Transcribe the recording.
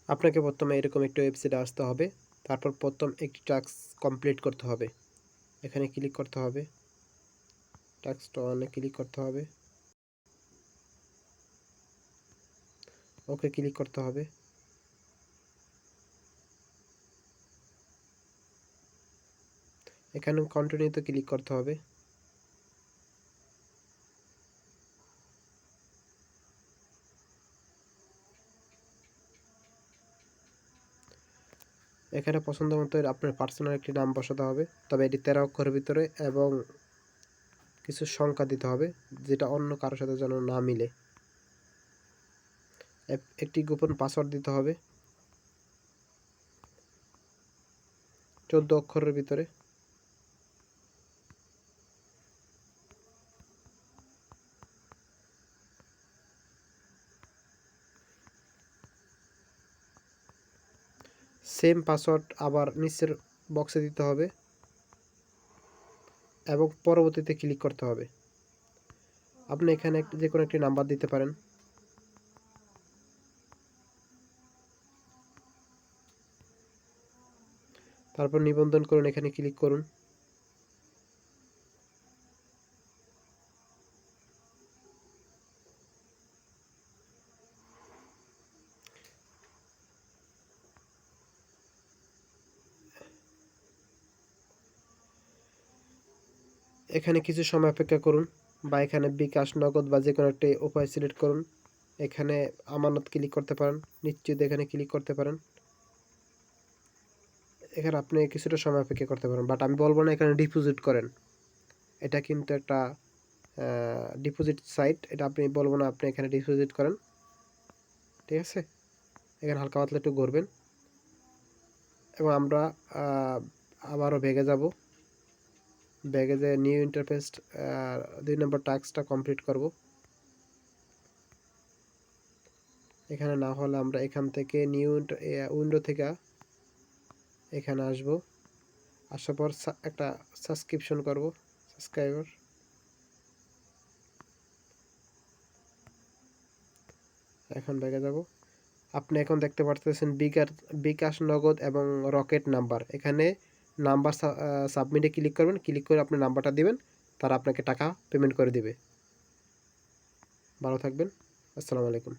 আপনাকে প্রথমে এরকম একটি ওয়েবসাইটে আসতে হবে। তারপর প্রথম একটি টাস্ক কমপ্লিট করতে হবে। এখানে ক্লিক করতে হবে, টাস্কটা অনে ক্লিক করতে হবে, ওকে ক্লিক করতে হবে। এখানে কন্টিনিউতে ক্লিক করতে হবে। এখানে পছন্দ মতো আপনার পার্সোনাল একটি নাম বসাতে হবে, তবে এটি 13 অক্ষরের ভিতরে এবং কিছু সংখ্যা দিতে হবে যেটা অন্য কারোর সাথে যেন না মিলে। একটি গোপন পাসওয়ার্ড দিতে হবে 14 অক্ষরের ভিতরে। সেম পাসওয়ার্ড আবার নিচের বক্সে দিতে হবে এবং পরবর্তীতে ক্লিক করতে হবে। আপনি এখানে যে কোনো একটি নাম্বার দিতে পারেন। তারপর নিবন্ধন করুন, এখানে ক্লিক করুন। এখানে কিছু সময় অপেক্ষা করুন বা এখানে বিকাশ, নগদ বা যে কোনো একটি উপায় সিলেক্ট করুন। এখানে আমানত ক্লিক করতে পারেন, নিশ্চিত এখানে ক্লিক করতে পারেন। এখানে আপনি কিছুটা সময় অপেক্ষা করতে পারেন, বাট আমি বলবো না এখানে ডিপোজিট করেন। এটা কিন্তু একটা ডিপোজিট সাইট, এটা আপনি বলবো না আপনি এখানে ডিপোজিট করেন। ঠিক আছে, এখানে হালকা পাতলা একটু ঘুরবেন এবং আমরা আবারও ব্যাগে যাব। ব্যাগে যে নিউ ইন্টারফেস 2 নম্বর টাস্কটা কমপ্লিট করব। এখানে না হলে আমরা এখান থেকে নিউ উইন্ডো থেকে এখানে আসব। আসার পর একটা সাবস্ক্রিপশন করব, সাবস্ক্রাইবার। এখন ব্যাগে যাব। আপনি এখন দেখতে পারতেছেন বিকাশ, নগদ এবং রকেট নাম্বার। এখানে নাম্বার সাবমিটে ক্লিক করবেন, ক্লিক করে আপনি নাম্বারটা দিবেন, তারা আপনাকে টাকা পেমেন্ট করে দিবে। ভালো থাকবেন, আসসালামু আলাইকুম।